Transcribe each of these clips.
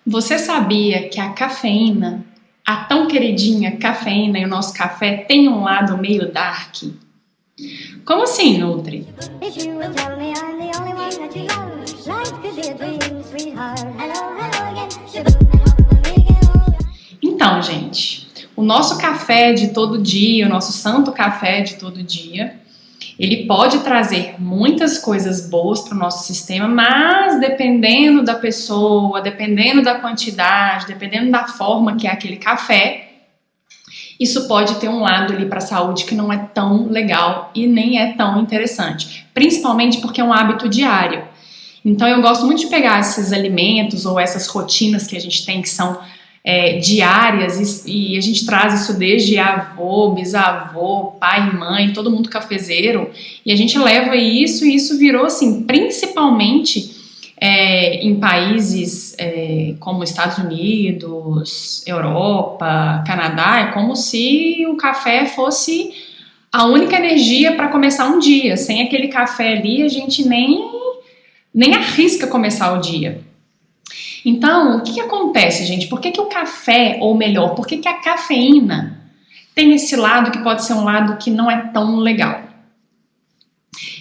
Você sabia que a cafeína, a tão queridinha cafeína e o nosso café tem um lado meio dark? Como assim, Nutri? Então, gente, o nosso café de todo dia, o nosso santo café de todo dia, ele pode trazer muitas coisas boas para o nosso sistema, mas dependendo da pessoa, dependendo da quantidade, dependendo da forma que é aquele café, isso pode ter um lado ali para a saúde que não é tão legal e nem é tão interessante, principalmente porque é um hábito diário. Então eu gosto muito de pegar esses alimentos ou essas rotinas que a gente tem que são diárias e a gente traz isso desde avô, bisavô, pai, mãe, todo mundo cafezeiro, e a gente leva isso e isso virou assim, principalmente em países como Estados Unidos, Europa, Canadá, é como se o café fosse a única energia para começar um dia. Sem aquele café ali, a gente nem arrisca começar o dia. Então, o que acontece, gente? Por que o café, ou melhor, por que a cafeína tem esse lado que pode ser um lado que não é tão legal?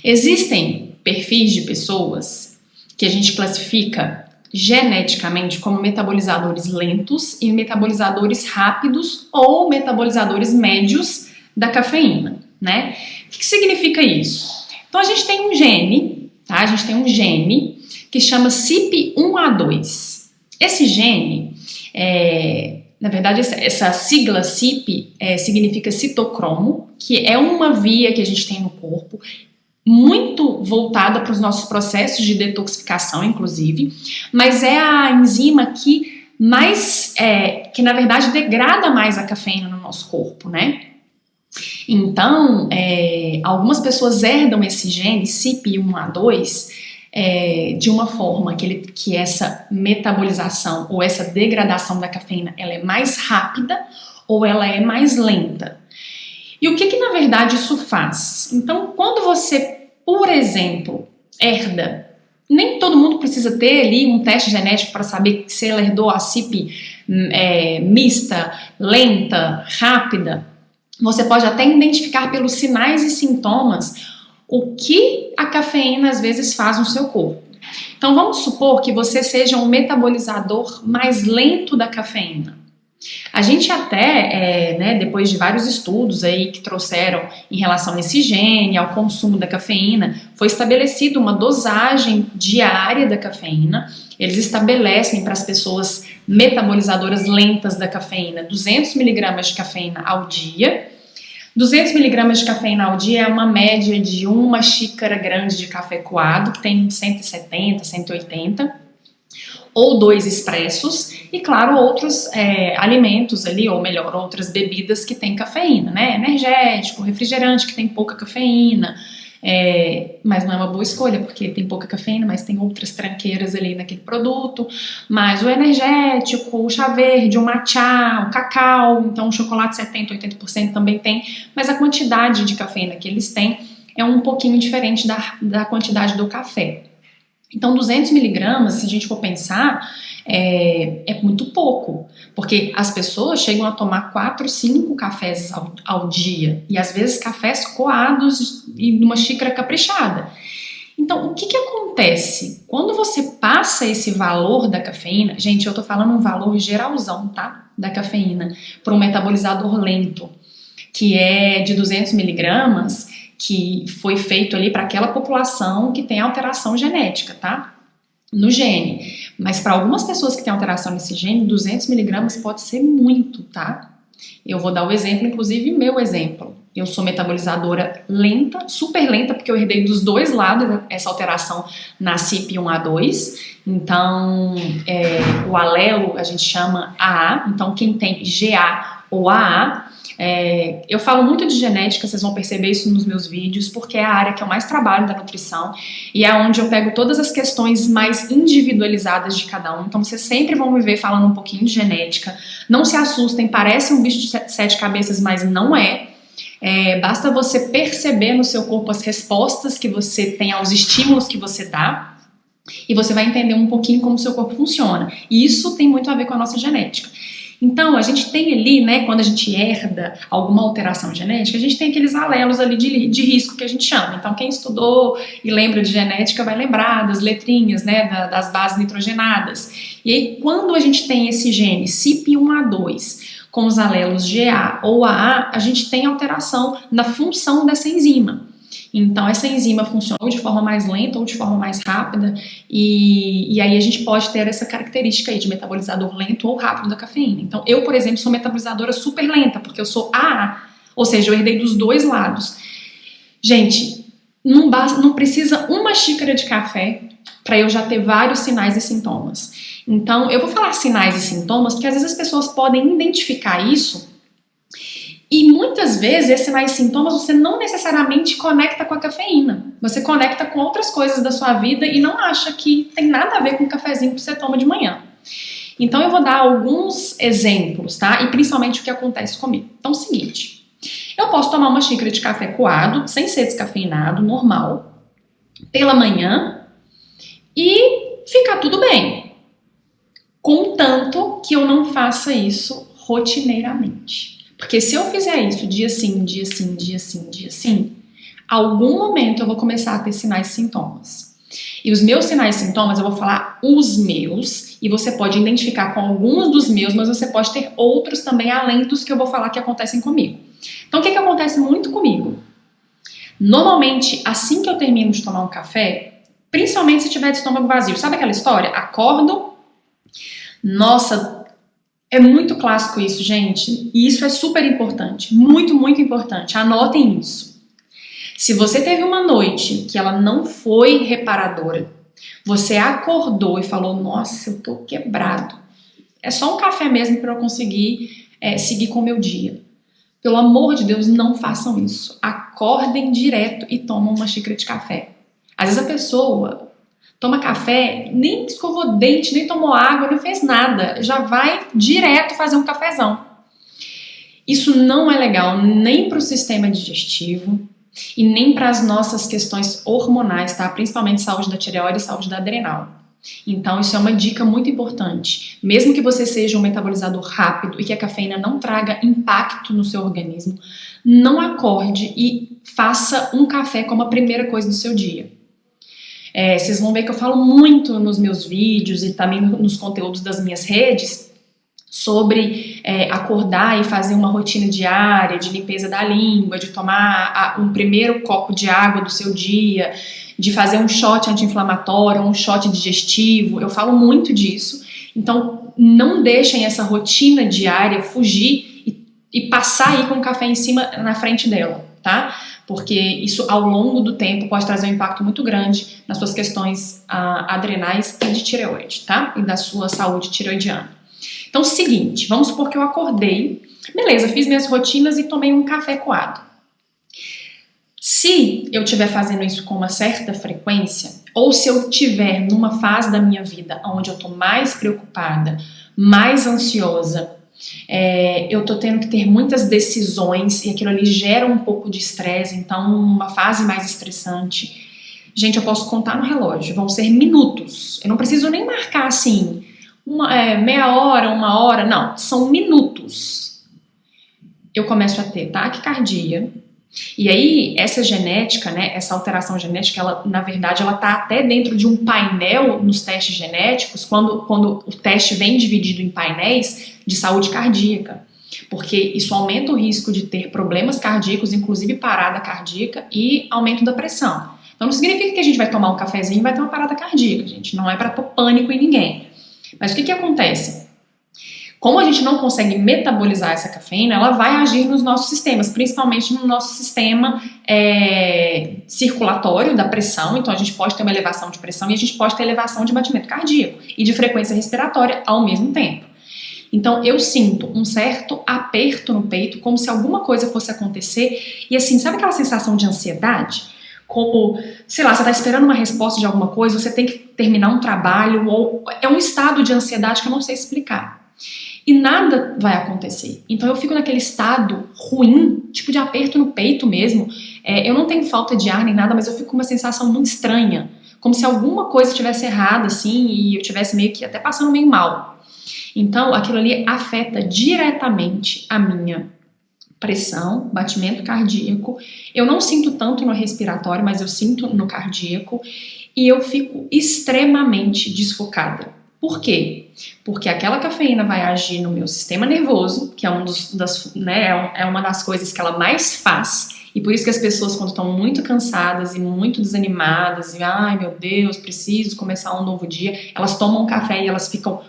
Existem perfis de pessoas que a gente classifica geneticamente como metabolizadores lentos e metabolizadores rápidos ou metabolizadores médios da cafeína, né? O que significa isso? Então, a gente tem um gene, tá? A gente tem um gene que chama CYP1A2. Esse gene, na verdade, essa sigla CYP significa citocromo, que é uma via que a gente tem no corpo, muito voltada para os nossos processos de detoxificação, inclusive, mas é a enzima que que na verdade degrada mais a cafeína no nosso corpo, né? Então, algumas pessoas herdam esse gene CYP1A2 de uma forma que essa metabolização ou essa degradação da cafeína ela é mais rápida ou ela é mais lenta. E o que na verdade isso faz? Então, quando você, por exemplo, herda, nem todo mundo precisa ter ali um teste genético para saber se ela herdou a CYP mista, lenta, rápida. Você pode até identificar pelos sinais e sintomas o que a cafeína às vezes faz no seu corpo. Então vamos supor que você seja um metabolizador mais lento da cafeína. A gente até, depois de vários estudos aí que trouxeram em relação a esse gene, ao consumo da cafeína, foi estabelecida uma dosagem diária da cafeína. Eles estabelecem para as pessoas metabolizadoras lentas da cafeína 200 mg de cafeína ao dia. 200 mg de cafeína ao dia é uma média de uma xícara grande de café coado, que tem 170, 180, ou 2 expressos, e claro, outros alimentos ali, ou melhor, outras bebidas que tem cafeína, né? Energético, refrigerante que tem pouca cafeína, mas não é uma boa escolha, porque tem pouca cafeína, mas tem outras tranqueiras ali naquele produto, mas o energético, o chá verde, o matcha, o cacau, então o chocolate 70, 80% também tem, mas a quantidade de cafeína que eles têm é um pouquinho diferente da quantidade do café. Então 200 mg, se a gente for pensar, é muito pouco, porque as pessoas chegam a tomar 4, 5 cafés ao dia, e às vezes cafés coados e numa xícara caprichada. Então, o que acontece? Quando você passa esse valor da cafeína, gente, eu tô falando um valor geralzão, tá? Da cafeína, para um metabolizador lento, que é de 200 mg, que foi feito ali para aquela população que tem alteração genética, tá? No gene. Mas para algumas pessoas que têm alteração nesse gene, 200 mg pode ser muito, tá? Eu vou dar o exemplo, inclusive meu exemplo. Eu sou metabolizadora lenta, super lenta, porque eu herdei dos dois lados essa alteração na CYP1A2. Então, o alelo a gente chama AA. Então, quem tem GA ou AA, eu falo muito de genética, vocês vão perceber isso nos meus vídeos, porque é a área que eu mais trabalho da nutrição e é onde eu pego todas as questões mais individualizadas de cada um. Então vocês sempre vão me ver falando um pouquinho de genética. Não se assustem, parece um bicho de 7 cabeças, mas não é. Basta você perceber no seu corpo as respostas que você tem aos estímulos que você dá. E você vai entender um pouquinho como o seu corpo funciona. E isso tem muito a ver com a nossa genética. Então, a gente tem ali, né, quando a gente herda alguma alteração genética, a gente tem aqueles alelos ali de risco que a gente chama. Então, quem estudou e lembra de genética vai lembrar das letrinhas, né, das bases nitrogenadas. E aí, quando a gente tem esse gene CYP1A2 com os alelos GA ou AA, a gente tem alteração na função dessa enzima. Então, essa enzima funciona ou de forma mais lenta ou de forma mais rápida, e aí a gente pode ter essa característica aí de metabolizador lento ou rápido da cafeína. Então, eu, por exemplo, sou metabolizadora super lenta, porque eu sou AA, ou seja, eu herdei dos dois lados. Gente, não precisa uma xícara de café para eu já ter vários sinais e sintomas. Então, eu vou falar sinais e sintomas, porque às vezes as pessoas podem identificar isso. E muitas vezes esses sinais e sintomas você não necessariamente conecta com a cafeína. Você conecta com outras coisas da sua vida e não acha que tem nada a ver com o cafezinho que você toma de manhã. Então eu vou dar alguns exemplos, tá? E principalmente o que acontece comigo. Então é o seguinte, eu posso tomar uma xícara de café coado, sem ser descafeinado, normal, pela manhã e ficar tudo bem. Contanto que eu não faça isso rotineiramente. Porque se eu fizer isso dia sim, dia sim, dia sim, dia sim, algum momento eu vou começar a ter sinais e sintomas. E os meus sinais e sintomas, eu vou falar os meus, e você pode identificar com alguns dos meus, mas você pode ter outros também, além dos que eu vou falar que acontecem comigo. Então, o que acontece muito comigo? Normalmente, assim que eu termino de tomar um café, principalmente se tiver de estômago vazio, sabe aquela história? Acordo, nossa... É muito clássico isso, gente, e isso é super importante, muito, muito importante, anotem isso. Se você teve uma noite que ela não foi reparadora, você acordou e falou, nossa, eu tô quebrado, é só um café mesmo para eu conseguir seguir com o meu dia. Pelo amor de Deus, não façam isso, acordem direto e tomem uma xícara de café. Às vezes a pessoa... toma café, nem escovou dente, nem tomou água, não fez nada. Já vai direto fazer um cafezão. Isso não é legal nem para o sistema digestivo e nem para as nossas questões hormonais, tá? Principalmente saúde da tireoide e saúde da adrenal. Então isso é uma dica muito importante. Mesmo que você seja um metabolizador rápido e que a cafeína não traga impacto no seu organismo, não acorde e faça um café como a primeira coisa do seu dia. Vocês vão ver que eu falo muito nos meus vídeos e também nos conteúdos das minhas redes sobre acordar e fazer uma rotina diária de limpeza da língua, de tomar um primeiro copo de água do seu dia, de fazer um shot anti-inflamatório, um shot digestivo. Eu falo muito disso. Então, não deixem essa rotina diária fugir e passar aí com o café em cima, na frente dela, tá? Porque isso ao longo do tempo pode trazer um impacto muito grande nas suas questões adrenais e de tireoide, tá? E da sua saúde tireoidiana. Então, seguinte, vamos supor que eu acordei, beleza, fiz minhas rotinas e tomei um café coado. Se eu estiver fazendo isso com uma certa frequência, ou se eu estiver numa fase da minha vida onde eu estou mais preocupada, mais ansiosa, eu tô tendo que ter muitas decisões e aquilo ali gera um pouco de estresse, então uma fase mais estressante. Gente, eu posso contar no relógio, vão ser minutos. Eu não preciso nem marcar assim, meia hora, uma hora, não, são minutos. Eu começo a ter taquicardia. E aí, essa genética, né, essa alteração genética, ela, na verdade, ela tá até dentro de um painel nos testes genéticos, quando o teste vem dividido em painéis de saúde cardíaca, porque isso aumenta o risco de ter problemas cardíacos, inclusive parada cardíaca e aumento da pressão. Então não significa que a gente vai tomar um cafezinho e vai ter uma parada cardíaca, gente, não é para pôr pânico em ninguém. Mas o que acontece? Como a gente não consegue metabolizar essa cafeína, ela vai agir nos nossos sistemas, principalmente no nosso sistema circulatório da pressão. Então a gente pode ter uma elevação de pressão e a gente pode ter elevação de batimento cardíaco e de frequência respiratória ao mesmo tempo. Então eu sinto um certo aperto no peito, como se alguma coisa fosse acontecer. E assim, sabe aquela sensação de ansiedade? Como, sei lá, você está esperando uma resposta de alguma coisa, você tem que terminar um trabalho, ou é um estado de ansiedade que eu não sei explicar. E nada vai acontecer. Então eu fico naquele estado ruim, tipo de aperto no peito mesmo. Eu não tenho falta de ar nem nada, mas eu fico com uma sensação muito estranha. como se alguma coisa tivesse errada, assim, e eu tivesse meio que até passando meio mal. Então, aquilo ali afeta diretamente a minha pressão, batimento cardíaco. Eu não sinto tanto no respiratório, mas eu sinto no cardíaco e eu fico extremamente desfocada. Por quê? Porque aquela cafeína vai agir no meu sistema nervoso, que é, é uma das coisas que ela mais faz, e por isso que as pessoas, quando estão muito cansadas e muito desanimadas, e ai meu Deus, preciso começar um novo dia, elas tomam um café e elas ficam...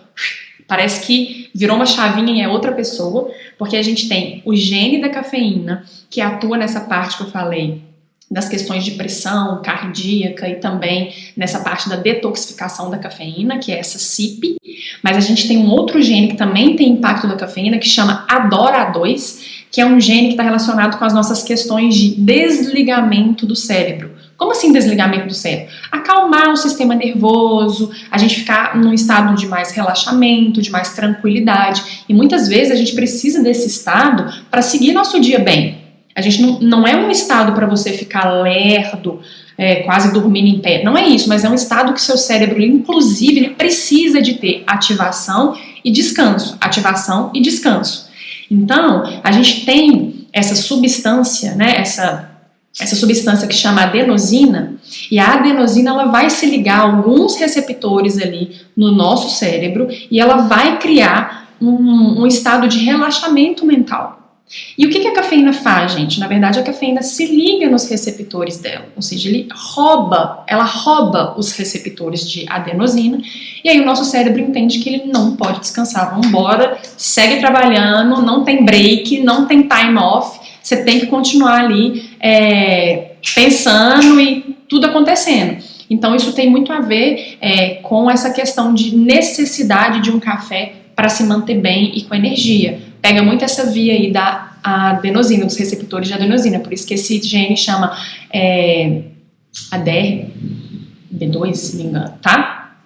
Parece que virou uma chavinha e é outra pessoa, porque a gente tem o gene da cafeína, que atua nessa parte que eu falei, das questões de pressão cardíaca e também nessa parte da detoxificação da cafeína, que é essa CYP, mas a gente tem um outro gene que também tem impacto da cafeína, que chama ADORA2, que é um gene que está relacionado com as nossas questões de desligamento do cérebro. Como assim desligamento do cérebro? Acalmar o sistema nervoso, a gente ficar num estado de mais relaxamento, de mais tranquilidade. E muitas vezes a gente precisa desse estado para seguir nosso dia bem. A gente não é um estado para você ficar lerdo, quase dormindo em pé. Não é isso, mas é um estado que seu cérebro, inclusive, ele precisa de ter ativação e descanso. Ativação e descanso. Então, a gente tem essa substância, né, essa substância que chama adenosina, e a adenosina ela vai se ligar a alguns receptores ali no nosso cérebro e ela vai criar um estado de relaxamento mental. E o que a cafeína faz, gente? Na verdade, a cafeína se liga nos receptores dela, ou seja, ela rouba os receptores de adenosina, e aí o nosso cérebro entende que ele não pode descansar. Vamos embora, segue trabalhando, não tem break, não tem time off, você tem que continuar ali pensando e tudo acontecendo. Então isso tem muito a ver com essa questão de necessidade de um café para se manter bem e com energia. Pega muito essa via aí da adenosina, dos receptores de adenosina, por isso que esse gene chama ADR-B2, se não me engano, tá?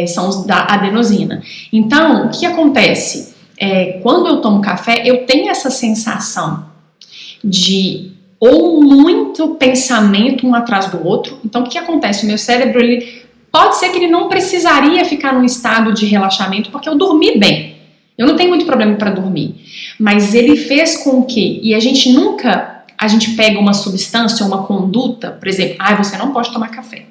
São os da adenosina. Então, o que acontece? Quando eu tomo café, eu tenho essa sensação de ou muito pensamento um atrás do outro. Então, o que acontece? O meu cérebro, pode ser que ele não precisaria ficar num estado de relaxamento, porque eu dormi bem. Eu não tenho muito problema para dormir. Mas ele fez com que... E a gente pega uma substância, uma conduta, por exemplo, você não pode tomar café.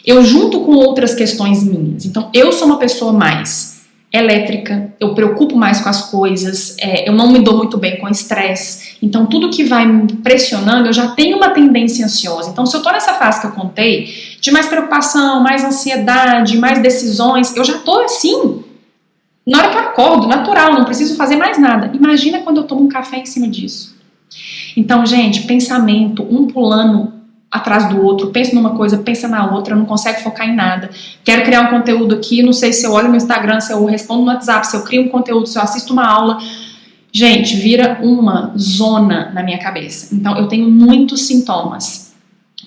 Eu junto com outras questões minhas. Então, eu sou uma pessoa mais elétrica, eu preocupo mais com as coisas, eu não me dou muito bem com estresse. Então, tudo que vai me pressionando, eu já tenho uma tendência ansiosa. Então, se eu tô nessa fase que eu contei, de mais preocupação, mais ansiedade, mais decisões, eu já tô assim... Na hora que eu acordo, natural, não preciso fazer mais nada. Imagina quando eu tomo um café em cima disso. Então, gente, pensamento, um pulando atrás do outro, pensa numa coisa, pensa na outra, não consegue focar em nada. Quero criar um conteúdo aqui, não sei se eu olho no Instagram, se eu respondo no WhatsApp, se eu crio um conteúdo, se eu assisto uma aula. Gente, vira uma zona na minha cabeça. Então, eu tenho muitos sintomas.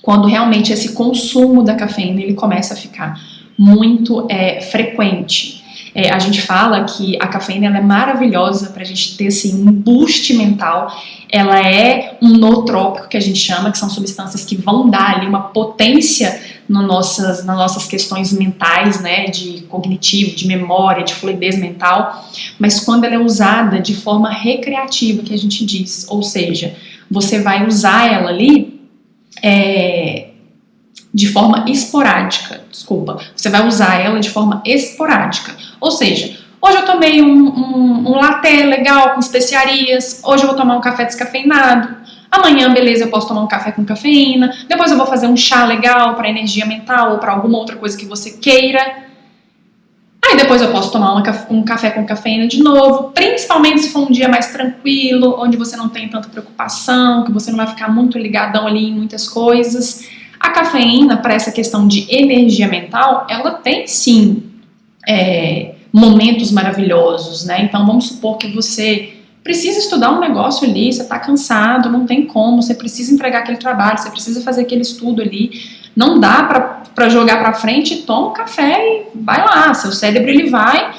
Quando realmente esse consumo da cafeína, ele começa a ficar muito frequente. A gente fala que a cafeína ela é maravilhosa para a gente ter assim, um boost mental. Ela é um nootrópico, que a gente chama, que são substâncias que vão dar ali uma potência nas nossas questões mentais, né, de cognitivo, de memória, de fluidez mental. Mas quando ela é usada de forma recreativa, que a gente diz, ou seja, você vai usar ela ali de forma esporádica, você vai usar ela de forma esporádica, ou seja, hoje eu tomei um latte legal com especiarias, hoje eu vou tomar um café descafeinado, amanhã, beleza, eu posso tomar um café com cafeína, depois eu vou fazer um chá legal para energia mental ou para alguma outra coisa que você queira, aí depois eu posso tomar um café com cafeína de novo, principalmente se for um dia mais tranquilo, onde você não tem tanta preocupação, que você não vai ficar muito ligadão ali em muitas coisas. A cafeína, para essa questão de energia mental, ela tem sim momentos maravilhosos, né? Então vamos supor que você precisa estudar um negócio ali, você está cansado, não tem como, você precisa entregar aquele trabalho, você precisa fazer aquele estudo ali, não dá para jogar para frente, toma um café e vai lá, seu cérebro ele vai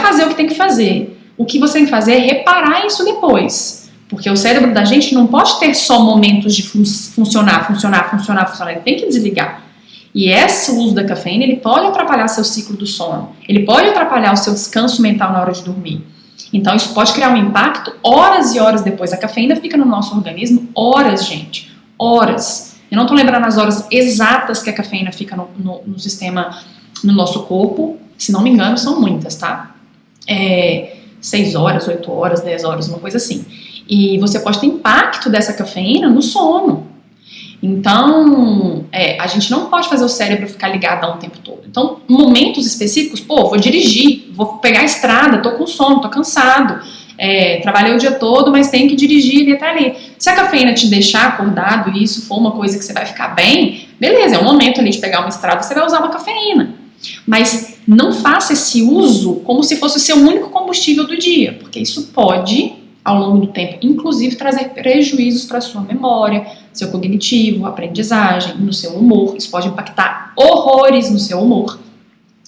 fazer o que tem que fazer. O que você tem que fazer é reparar isso depois. Porque o cérebro da gente não pode ter só momentos de funcionar, ele tem que desligar. E esse uso da cafeína, ele pode atrapalhar seu ciclo do sono, ele pode atrapalhar o seu descanso mental na hora de dormir. Então isso pode criar um impacto horas e horas depois. A cafeína fica no nosso organismo horas, gente, horas. Eu não tô lembrando as horas exatas que a cafeína fica no sistema, no nosso corpo, se não me engano são muitas, tá? 6 horas, 8 horas, 10 horas, uma coisa assim. E você pode ter impacto dessa cafeína no sono. Então, a gente não pode fazer o cérebro ficar ligado o tempo todo. Então, momentos específicos, vou dirigir, vou pegar a estrada, tô com sono, tô cansado, trabalhei o dia todo, mas tenho que dirigir e até ali. Se a cafeína te deixar acordado e isso for uma coisa que você vai ficar bem, beleza, é um momento ali de pegar uma estrada, você vai usar uma cafeína. Mas não faça esse uso como se fosse o seu único combustível do dia, porque isso pode, ao longo do tempo, inclusive trazer prejuízos para a sua memória, seu cognitivo, aprendizagem, no seu humor. Isso pode impactar horrores no seu humor.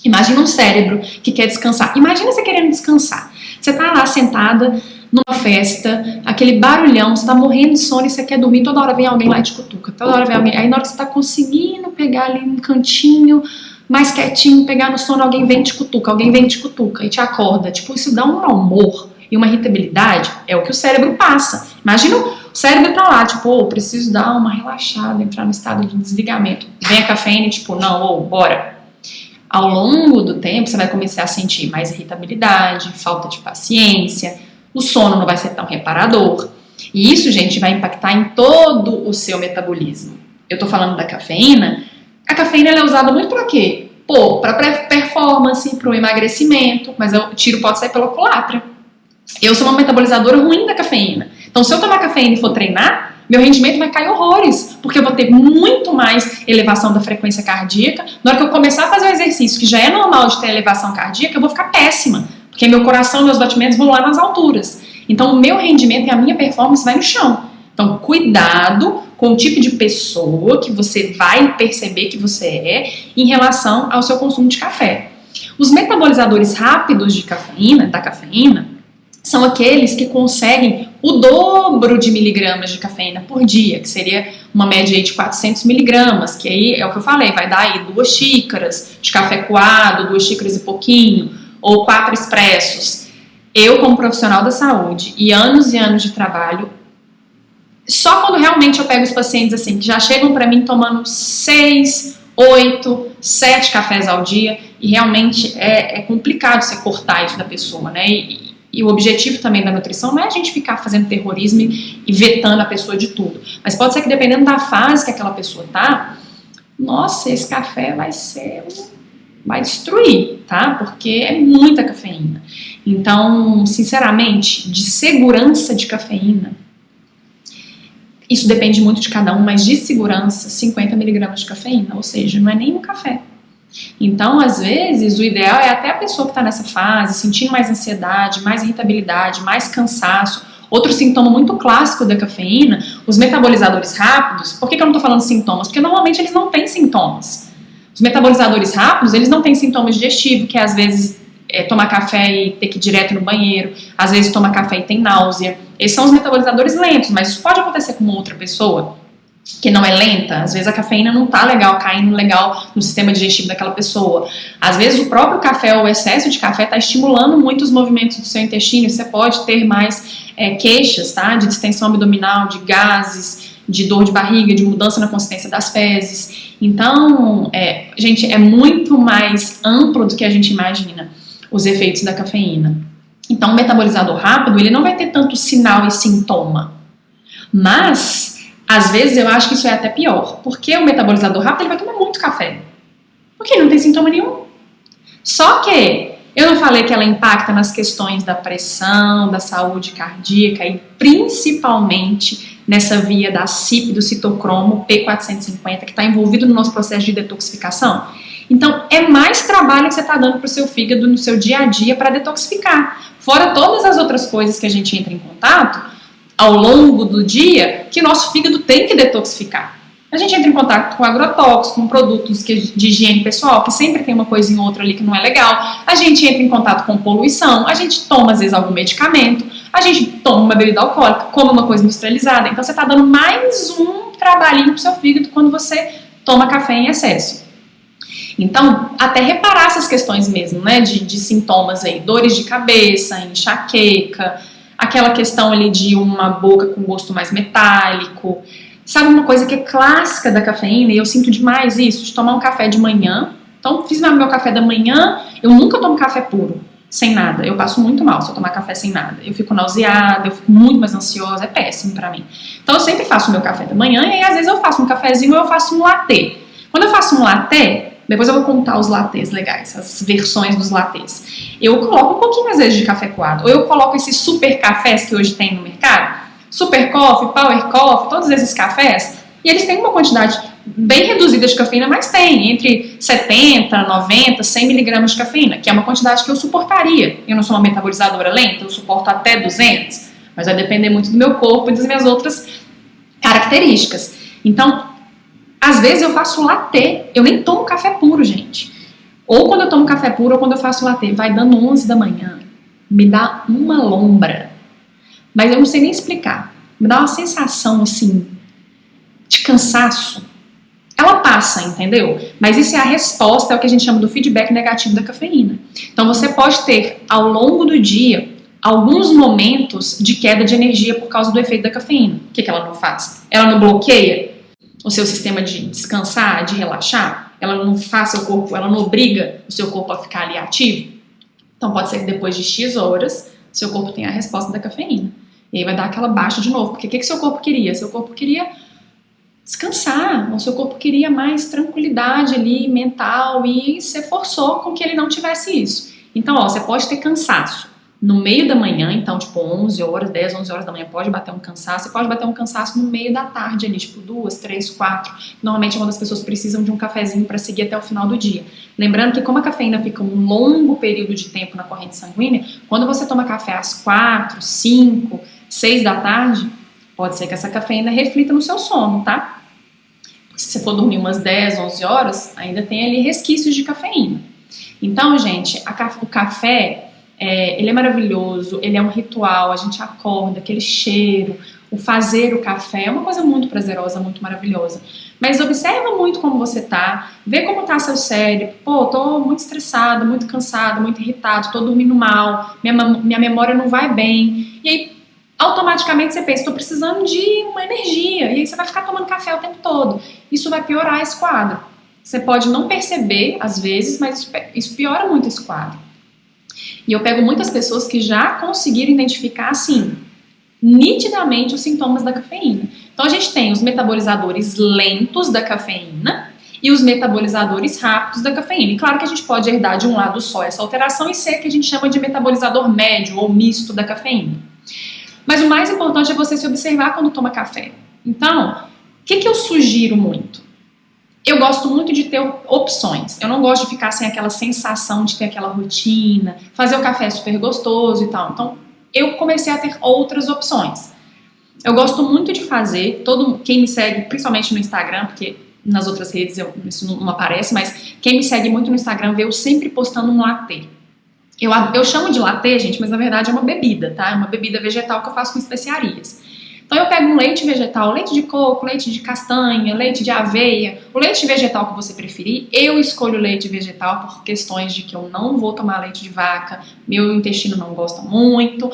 Imagina um cérebro que quer descansar. Imagina você querendo descansar. Você tá lá sentada numa festa, aquele barulhão, você tá morrendo de sono e você quer dormir, toda hora vem alguém lá e te cutuca. Toda hora vem alguém. Aí na hora que você tá conseguindo pegar ali um cantinho, mais quietinho, pegar no sono, alguém vem e te cutuca, e te acorda. Tipo, isso dá um mau humor e uma irritabilidade, é o que o cérebro passa. Imagina o cérebro tá lá, tipo, preciso dar uma relaxada, entrar no estado de desligamento. Vem a cafeína e tipo, não, bora. Ao longo do tempo, você vai começar a sentir mais irritabilidade, falta de paciência, o sono não vai ser tão reparador. E isso, gente, vai impactar em todo o seu metabolismo. Eu tô falando da cafeína. A cafeína ela é usada muito pra quê? Pra performance, pro emagrecimento, mas o tiro pode sair pela culatra. Eu sou uma metabolizadora ruim da cafeína. Então, se eu tomar cafeína e for treinar, meu rendimento vai cair horrores, porque eu vou ter muito mais elevação da frequência cardíaca. Na hora que eu começar a fazer o exercício, que já é normal de ter elevação cardíaca, eu vou ficar péssima, porque meu coração e meus batimentos vão lá nas alturas. Então, o meu rendimento e a minha performance vai no chão. Então, cuidado com o tipo de pessoa que você vai perceber que você é em relação ao seu consumo de café. Os metabolizadores rápidos da cafeína, são aqueles que conseguem o dobro de miligramas de cafeína por dia, que seria uma média aí de 400 miligramas, que aí é o que eu falei, vai dar aí 2 xícaras de café coado, 2 xícaras e pouquinho, ou 4 expressos. Eu, como profissional da saúde e anos de trabalho, só quando realmente eu pego os pacientes assim, que já chegam para mim tomando 6, 8, 7 cafés ao dia, e realmente é complicado você cortar isso da pessoa, né? E o objetivo também da nutrição não é a gente ficar fazendo terrorismo e vetando a pessoa de tudo. Mas pode ser que dependendo da fase que aquela pessoa tá, nossa, esse café vai destruir, tá? Porque é muita cafeína. Então, sinceramente, de segurança de cafeína, isso depende muito de cada um, mas de segurança, 50 miligramas de cafeína, ou seja, não é nem um café. Então, às vezes, o ideal é até a pessoa que está nessa fase, sentindo mais ansiedade, mais irritabilidade, mais cansaço. Outro sintoma muito clássico da cafeína, os metabolizadores rápidos. Por que eu não estou falando sintomas? Porque normalmente eles não têm sintomas. Os metabolizadores rápidos, eles não têm sintomas digestivos, que às vezes tomar café e ter que ir direto no banheiro, às vezes toma café e tem náusea. Esses são os metabolizadores lentos, mas isso pode acontecer com uma outra pessoa que não é lenta. Às vezes a cafeína não tá legal, caindo legal no sistema digestivo daquela pessoa. Às vezes o próprio café ou o excesso de café está estimulando muito os movimentos do seu intestino, você pode ter mais queixas, tá? De distensão abdominal, de gases, de dor de barriga, de mudança na consistência das fezes. Então, gente, é muito mais amplo do que a gente imagina os efeitos da cafeína. Então, o metabolizador rápido, ele não vai ter tanto sinal e sintoma, mas às vezes eu acho que isso é até pior, porque o metabolizador rápido ele vai tomar muito café, porque ele não tem sintoma nenhum. Só que eu não falei que ela impacta nas questões da pressão, da saúde cardíaca e principalmente nessa via da CYP, do citocromo P450, que está envolvido no nosso processo de detoxificação. Então é mais trabalho que você está dando para o seu fígado no seu dia a dia para detoxificar. Fora todas as outras coisas que a gente entra em contato ao longo do dia, que o nosso fígado tem que detoxificar. A gente entra em contato com agrotóxicos, com produtos de higiene pessoal, que sempre tem uma coisinha ou outra ali que não é legal. A gente entra em contato com poluição, a gente toma às vezes algum medicamento, a gente toma uma bebida alcoólica, come uma coisa industrializada. Então você está dando mais um trabalhinho pro seu fígado quando você toma café em excesso. Então, até reparar essas questões mesmo, né, de sintomas aí, dores de cabeça, enxaqueca, aquela questão ali de uma boca com gosto mais metálico. Sabe uma coisa que é clássica da cafeína, e eu sinto demais isso, de tomar um café de manhã. Então, fiz meu café da manhã, eu nunca tomo café puro, sem nada. Eu passo muito mal se eu tomar café sem nada. Eu fico nauseada, eu fico muito mais ansiosa, é péssimo pra mim. Então, eu sempre faço o meu café da manhã, e aí, às vezes, eu faço um cafezinho ou eu faço um latte. Quando eu faço um latte, depois eu vou contar os lattes legais, as versões dos lattes. Eu coloco um pouquinho, às vezes, de café coado. Ou eu coloco esses super cafés que hoje tem no mercado, Super Coffee, Power Coffee, todos esses cafés, e eles têm uma quantidade bem reduzida de cafeína, mas tem entre 70, 90, 100 miligramas de cafeína, que é uma quantidade que eu suportaria. Eu não sou uma metabolizadora lenta, eu suporto até 200, mas vai depender muito do meu corpo e das minhas outras características. Então, às vezes eu faço latte, eu nem tomo café puro, gente. Ou quando eu tomo café puro ou quando eu faço latte, vai dando 11 da manhã, me dá uma lombra. Mas eu não sei nem explicar. Me dá uma sensação, assim, de cansaço. Ela passa, entendeu? Mas isso é a resposta, é o que a gente chama do feedback negativo da cafeína. Então você pode ter, ao longo do dia, alguns momentos de queda de energia por causa do efeito da cafeína. O que ela não faz? Ela não bloqueia o seu sistema de descansar, de relaxar? Ela não faz seu corpo, ela não obriga o seu corpo a ficar ali ativo? Então pode ser que depois de X horas, seu corpo tenha a resposta da cafeína. E aí vai dar aquela baixa de novo. Porque o que seu corpo queria? Seu corpo queria descansar. O seu corpo queria mais tranquilidade ali, mental. E você forçou com que ele não tivesse isso. Então, ó, você pode ter cansaço no meio da manhã. Então, tipo, 11 horas, 10, 11 horas da manhã pode bater um cansaço. Você pode bater um cansaço no meio da tarde ali, tipo 2, 3, 4. Normalmente é quando as pessoas precisam de um cafezinho para seguir até o final do dia. Lembrando que como a cafeína fica um longo período de tempo na corrente sanguínea, quando você toma café às 4, 5... 6 da tarde, pode ser que essa cafeína reflita no seu sono, tá? Porque se você for dormir umas 10, 11 horas, ainda tem ali resquícios de cafeína. Então, gente, o café, ele é maravilhoso, ele é um ritual, a gente acorda, aquele cheiro, o fazer o café é uma coisa muito prazerosa, muito maravilhosa. Mas observa muito como você tá, vê como tá seu cérebro. Pô, tô muito estressada, muito cansada, muito irritada, tô dormindo mal, minha memória não vai bem. E aí, automaticamente você pensa, estou precisando de uma energia, e aí você vai ficar tomando café o tempo todo. Isso vai piorar esse quadro. Você pode não perceber, às vezes, mas isso piora muito esse quadro. E eu pego muitas pessoas que já conseguiram identificar, assim, nitidamente os sintomas da cafeína. Então a gente tem os metabolizadores lentos da cafeína e os metabolizadores rápidos da cafeína. E claro que a gente pode herdar de um lado só essa alteração e ser que a gente chama de metabolizador médio ou misto da cafeína. Mas o mais importante é você se observar quando toma café. Então, o que eu sugiro muito? Eu gosto muito de ter opções. Eu não gosto de ficar sem aquela sensação de ter aquela rotina, fazer o café super gostoso e tal. Então, eu comecei a ter outras opções. Eu gosto muito de fazer, quem me segue, principalmente no Instagram, porque nas outras redes isso não aparece, mas quem me segue muito no Instagram vê eu sempre postando um latte. Eu chamo de latte, gente, mas na verdade é uma bebida, tá? É uma bebida vegetal que eu faço com especiarias. Então eu pego um leite vegetal, leite de coco, leite de castanha, leite de aveia, o leite vegetal que você preferir. Eu escolho leite vegetal por questões de que eu não vou tomar leite de vaca, meu intestino não gosta muito,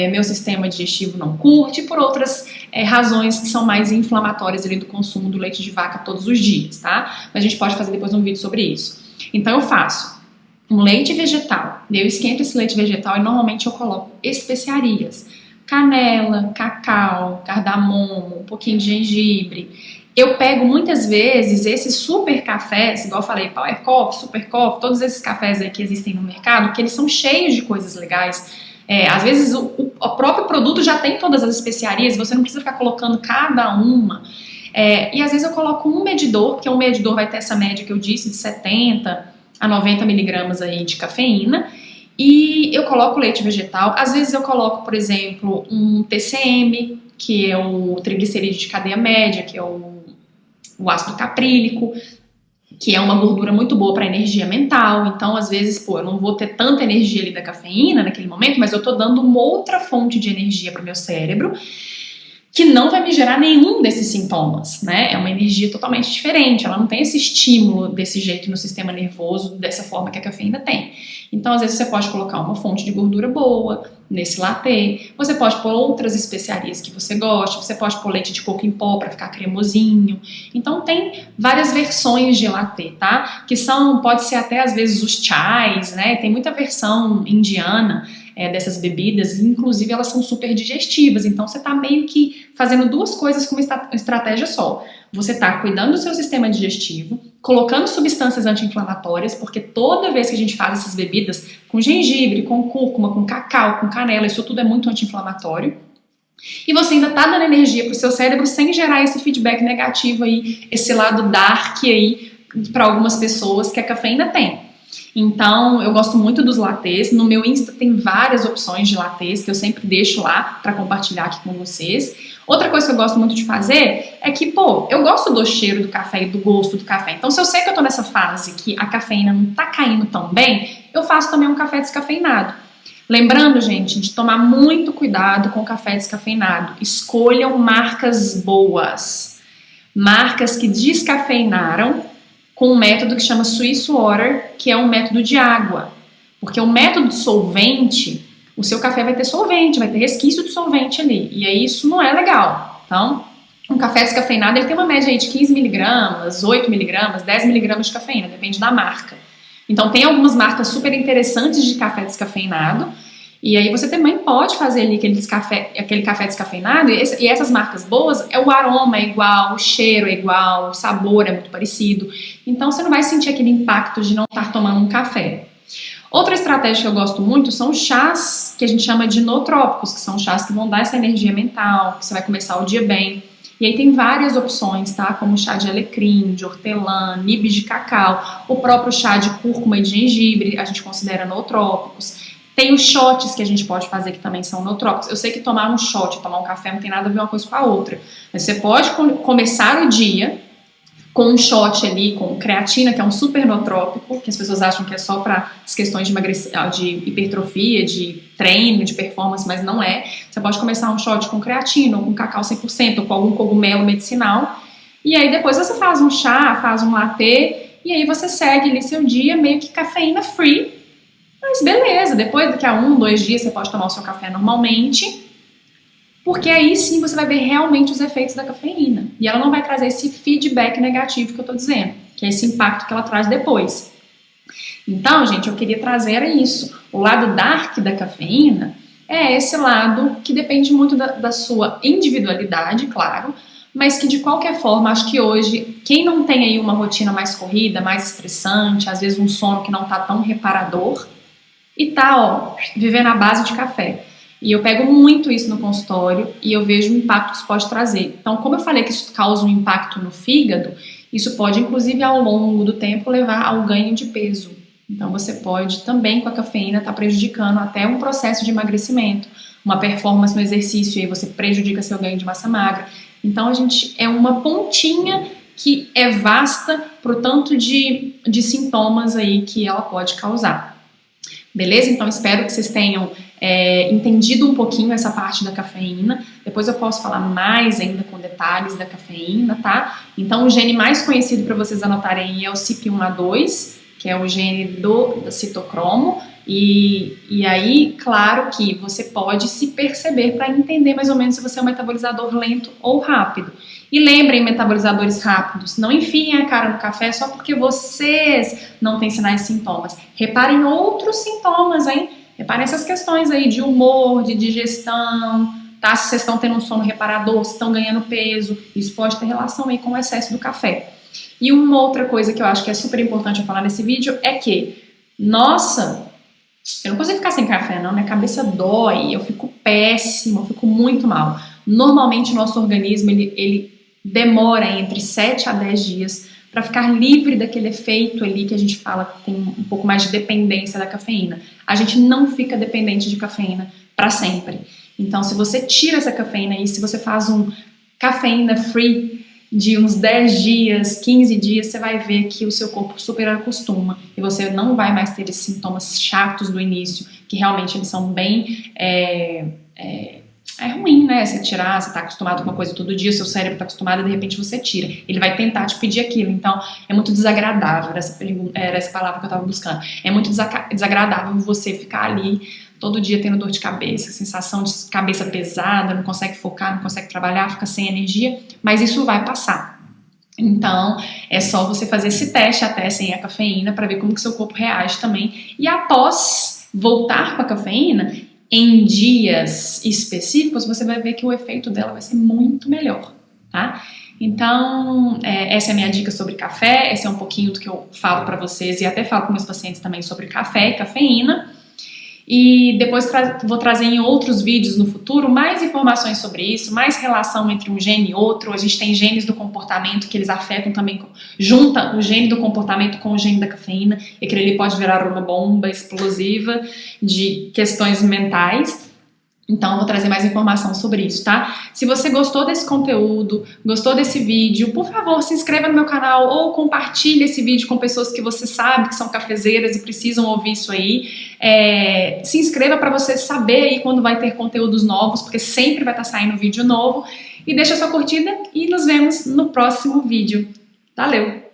meu sistema digestivo não curte, por outras razões que são mais inflamatórias ali do consumo do leite de vaca todos os dias, tá? Mas a gente pode fazer depois um vídeo sobre isso. Então eu faço um leite vegetal, eu esquento esse leite vegetal e normalmente eu coloco especiarias, canela, cacau, cardamomo, um pouquinho de gengibre. Eu pego muitas vezes esses super cafés, igual eu falei, Power Coffee, Super Coffee, todos esses cafés aí que existem no mercado, que eles são cheios de coisas legais. Às vezes o próprio produto já tem todas as especiarias, você não precisa ficar colocando cada uma. E às vezes eu coloco um medidor, porque um medidor vai ter essa média que eu disse, de 70 a 90 miligramas aí de cafeína, e eu coloco leite vegetal. Às vezes eu coloco, por exemplo, um TCM, que é o triglicerídeo de cadeia média, que é o ácido caprílico, que é uma gordura muito boa para energia mental. Então, às vezes, eu não vou ter tanta energia ali da cafeína naquele momento, mas eu tô dando uma outra fonte de energia para o meu cérebro, que não vai me gerar nenhum desses sintomas, né? É uma energia totalmente diferente, ela não tem esse estímulo desse jeito no sistema nervoso, dessa forma que a cafeína tem. Então, às vezes, você pode colocar uma fonte de gordura boa nesse latte, você pode pôr outras especiarias que você gosta, você pode pôr leite de coco em pó para ficar cremosinho. Então, tem várias versões de latte, tá? Que são, pode ser até, às vezes, os chais, né? Tem muita versão indiana, dessas bebidas, inclusive elas são super digestivas, então você está meio que fazendo duas coisas com uma estratégia só. Você está cuidando do seu sistema digestivo, colocando substâncias anti-inflamatórias, porque toda vez que a gente faz essas bebidas com gengibre, com cúrcuma, com cacau, com canela, isso tudo é muito anti-inflamatório. E você ainda está dando energia para o seu cérebro sem gerar esse feedback negativo aí, esse lado dark aí para algumas pessoas que a cafeína tem. Então, eu gosto muito dos lattes. No meu Insta tem várias opções de lattes que eu sempre deixo lá para compartilhar aqui com vocês. Outra coisa que eu gosto muito de fazer é que, eu gosto do cheiro do café e do gosto do café. Então, se eu sei que eu tô nessa fase que a cafeína não tá caindo tão bem, eu faço também um café descafeinado. Lembrando, gente, de tomar muito cuidado com o café descafeinado. Escolham marcas boas. Marcas que descafeinaram com um método que chama Swiss Water, que é um método de água. Porque o método de solvente, o seu café vai ter solvente, vai ter resquício de solvente ali. E aí isso não é legal. Então, um café descafeinado, ele tem uma média aí de 15 miligramas, 8 miligramas, 10 miligramas de cafeína, depende da marca. Então, tem algumas marcas super interessantes de café descafeinado. E aí você também pode fazer ali aquele café descafeinado, e essas marcas boas, o aroma é igual, o cheiro é igual, o sabor é muito parecido. Então você não vai sentir aquele impacto de não estar tomando um café. Outra estratégia que eu gosto muito são os chás que a gente chama de nootrópicos, que são chás que vão dar essa energia mental, que você vai começar o dia bem. E aí tem várias opções, tá? Como chá de alecrim, de hortelã, nibs de cacau, o próprio chá de cúrcuma e de gengibre, a gente considera nootrópicos. Tem os shots que a gente pode fazer que também são nootrópicos. Eu sei que tomar um shot, tomar um café não tem nada a ver uma coisa com a outra. Mas você pode começar o dia com um shot ali, com creatina, que é um super nootrópico, que as pessoas acham que é só para as questões de hipertrofia, de treino, de performance, mas não é. Você pode começar um shot com creatina, ou com cacau 100%, ou com algum cogumelo medicinal. E aí depois você faz um chá, faz um latte, e aí você segue ali seu dia meio que cafeína free. Mas beleza, depois daqui a 1, 2 dias você pode tomar o seu café normalmente, porque aí sim você vai ver realmente os efeitos da cafeína. E ela não vai trazer esse feedback negativo que eu tô dizendo, que é esse impacto que ela traz depois. Então, gente, eu queria trazer isso. O lado dark da cafeína é esse lado que depende muito da sua individualidade, claro, mas que de qualquer forma, acho que hoje, quem não tem aí uma rotina mais corrida, mais estressante, às vezes um sono que não tá tão reparador, e tá, vivendo à base de café. E eu pego muito isso no consultório e eu vejo o impacto que isso pode trazer. Então, como eu falei que isso causa um impacto no fígado, isso pode, inclusive, ao longo do tempo, levar ao ganho de peso. Então, você pode também, com a cafeína, estar prejudicando até um processo de emagrecimento, uma performance no exercício, e aí você prejudica seu ganho de massa magra. Então, a gente é uma pontinha que é vasta pro tanto de sintomas aí que ela pode causar. Beleza? Então, espero que vocês tenham entendido um pouquinho essa parte da cafeína. Depois eu posso falar mais ainda com detalhes da cafeína, tá? Então, o gene mais conhecido para vocês anotarem é o CYP1A2, que é o gene do citocromo. E aí, claro que você pode se perceber para entender mais ou menos se você é um metabolizador lento ou rápido. E lembrem, metabolizadores rápidos, não enfiem a cara no café só porque vocês não têm sinais e sintomas. Reparem outros sintomas, hein? Reparem essas questões aí de humor, de digestão, tá? Se vocês estão tendo um sono reparador, se estão ganhando peso, isso pode ter relação aí com o excesso do café. E uma outra coisa que eu acho que é super importante eu falar nesse vídeo é que, nossa, eu não consigo ficar sem café não, minha cabeça dói, eu fico péssimo, eu fico muito mal. Normalmente o nosso organismo, ele demora entre 7 a 10 dias para ficar livre daquele efeito ali que a gente fala que tem um pouco mais de dependência da cafeína. A gente não fica dependente de cafeína para sempre. Então, se você tira essa cafeína aí, se você faz um cafeína free de uns 10 dias, 15 dias, você vai ver que o seu corpo super acostuma e você não vai mais ter esses sintomas chatos do início, que realmente eles são bem é ruim, né? Você tirar, você tá acostumado com uma coisa todo dia, seu cérebro tá acostumado, de repente você tira. Ele vai tentar te pedir aquilo. Então, é muito desagradável, era essa palavra que eu tava buscando. É muito desagradável você ficar ali todo dia tendo dor de cabeça, sensação de cabeça pesada, não consegue focar, não consegue trabalhar, fica sem energia, mas isso vai passar. Então, é só você fazer esse teste até sem a cafeína para ver como que seu corpo reage também. E após voltar com a cafeína, em dias específicos, você vai ver que o efeito dela vai ser muito melhor, tá? Então, essa é a minha dica sobre café, esse é um pouquinho do que eu falo para vocês e até falo com meus pacientes também sobre café e cafeína. E depois vou trazer em outros vídeos no futuro mais informações sobre isso, mais relação entre um gene e outro. A gente tem genes do comportamento que eles afetam também, junta o gene do comportamento com o gene da cafeína, e aquele ali pode virar uma bomba explosiva de questões mentais. Então eu vou trazer mais informação sobre isso, tá? Se você gostou desse conteúdo, gostou desse vídeo, por favor, se inscreva no meu canal ou compartilhe esse vídeo com pessoas que você sabe que são cafezeiras e precisam ouvir isso aí. Se inscreva para você saber aí quando vai ter conteúdos novos, porque sempre vai estar saindo vídeo novo. E deixa sua curtida e nos vemos no próximo vídeo. Valeu!